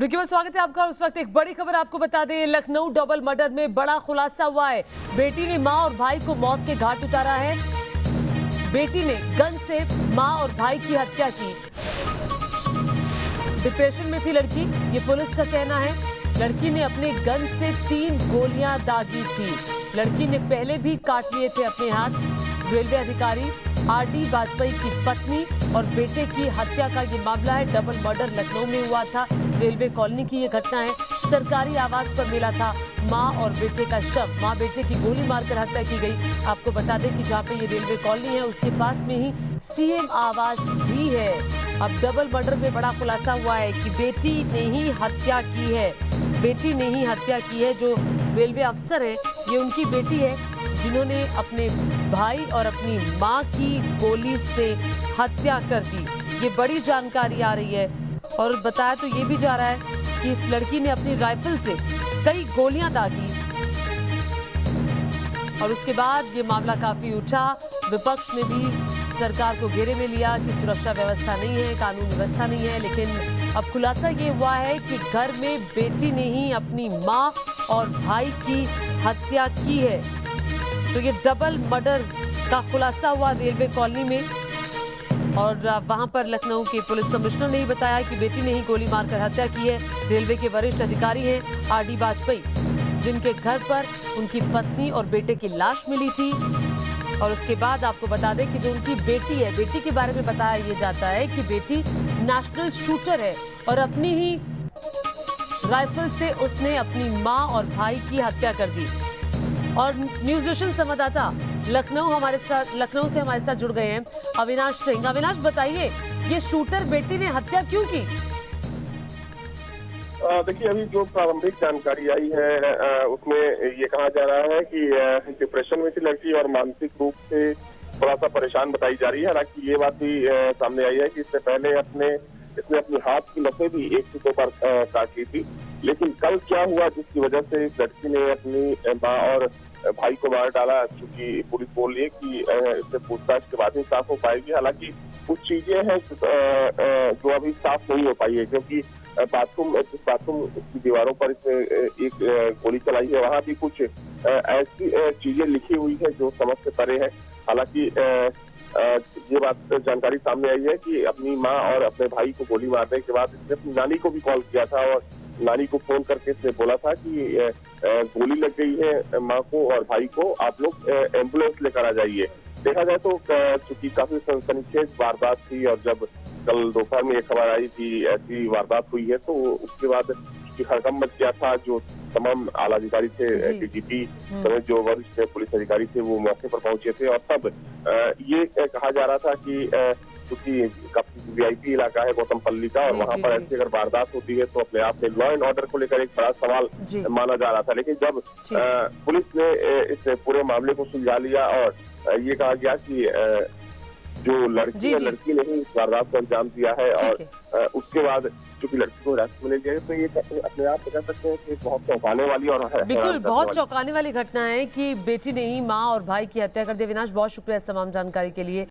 विकी में स्वागत है आपका। उस वक्त एक बड़ी खबर आपको बता दें, लखनऊ डबल मर्डर में बड़ा खुलासा हुआ है। बेटी ने मां और भाई को मौत के घाट उतारा है। बेटी ने गन से मां और भाई की हत्या की। डिप्रेशन में थी लड़की, ये पुलिस का कहना है। लड़की ने अपने गन से 3 गोलियां दागी थी। लड़की ने पहले भी काट लिए थे अपने हाथ। रेलवे अधिकारी आरडी वाजपेयी की पत्नी और बेटे की हत्या का ये मामला है। डबल मर्डर लखनऊ में हुआ था। रेलवे कॉलोनी की ये घटना है। सरकारी आवास पर मिला था मां और बेटे का शव। मां बेटे की गोली मारकर हत्या की गई। आपको बता दें कि जहां पे ये रेलवे कॉलोनी है उसके पास में ही सीएम आवास भी है। अब डबल मर्डर में बड़ा खुलासा हुआ है कि बेटी ने ही हत्या की है। बेटी ने ही हत्या की है। जो रेलवे अफसर है ये उनकी बेटी है जिन्होंने अपने भाई और अपनी मां की गोली से हत्या कर दी। ये बड़ी जानकारी आ रही है और बताया तो ये भी जा रहा है कि इस लड़की ने अपनी राइफल से कई गोलियां दागी और उसके बाद ये मामला काफी उठा। विपक्ष ने भी सरकार को घेरे में लिया कि सुरक्षा व्यवस्था नहीं है, कानून व्यवस्था नहीं है। लेकिन अब खुलासा ये हुआ है कि घर में बेटी ने ही अपनी मां और भाई की हत्या की है। तो ये डबल मर्डर का खुलासा हुआ रेलवे कॉलोनी में और वहां पर लखनऊ के पुलिस कमिश्नर ने ही बताया कि बेटी ने ही गोली मारकर हत्या की है। रेलवे के वरिष्ठ अधिकारी हैं आरडी वाजपेयी, जिनके घर पर उनकी पत्नी और बेटे की लाश मिली थी। और उसके बाद आपको बता दें कि जो उनकी बेटी है, बेटी के बारे में बताया ये जाता है कि बेटी नेशनल शूटर है और अपनी ही राइफल से उसने अपनी मां और भाई की हत्या कर दी। और न्यूज विजन संवाददाता लखनऊ से हमारे साथ जुड़ गए हैं अविनाश सिंह। अविनाश, बताइए ये शूटर बेटी ने हत्या क्यों की? देखिए, अभी जो प्रारंभिक जानकारी आई है उसमें ये कहा जा रहा है कि डिप्रेशन में थी लड़की और मानसिक रूप से थोड़ा सा परेशान बताई जा रही है। हालांकि ये बात भी सामने आई है कि इससे पहले इसने अपनी हाथ की नसें भी 1 से 2 बार काट ली थी। लेकिन कल क्या हुआ जिसकी वजह से इस लड़की ने अपनी मां और भाई को मार डाला, क्योंकि पुलिस बोल रही है कि इससे पूछताछ के बाद ही साफ हो पाएगी। हालांकि कुछ चीजें हैं जो अभी साफ नहीं हो पाई है, क्योंकि जिस बाथरूम की दीवारों पर इसने एक गोली चलाई है वहां भी कुछ ऐसी चीजें लिखी हुई है जो समझ से परे है। हालांकि ये बात जानकारी सामने आई है कि अपनी मां और अपने भाई को गोली मारने के बाद इसने अपनी नानी को भी कॉल किया था और नानी को फोन करके इसने बोला था कि गोली लग गई है मां को और भाई को, आप लोग एम्बुलेंस लेकर आ जाइए। देखा जाए तो चूंकि काफी सनसनीखेज वारदात थी और जब कल दोपहर में ये खबर आई कि ऐसी वारदात हुई है तो उसके बाद हड़कंप मच गया था। जो तमाम आला अधिकारी थे, डीजीपी समेत जो वरिष्ठ पुलिस अधिकारी थे, वो मौके पर पहुंचे थे और तब ये कहा जा रहा था कि क्योंकि काफी वीआईपी इलाका है गौतमपल्ली का और वहां पर ऐसी अगर वारदात होती है तो अपने आप में लॉ एंड ऑर्डर को लेकर एक बड़ा सवाल माना जा रहा था। लेकिन जब पुलिस ने इस पूरे मामले को सुलझा लिया और ये कहा गया कि जो लड़की है, लड़की ने ही इस वारदात को अंजाम दिया है और उसके बाद चूंकि लड़की को हिरासत में ले लिया तो ये अपने आप कह सकते हैं कि बहुत चौंकाने वाली और बिल्कुल बहुत चौंकाने वाली घटना है कि बेटी ने ही मां और भाई की हत्या कर दी। अविनाश, बहुत शुक्रिया इस तमाम जानकारी के लिए।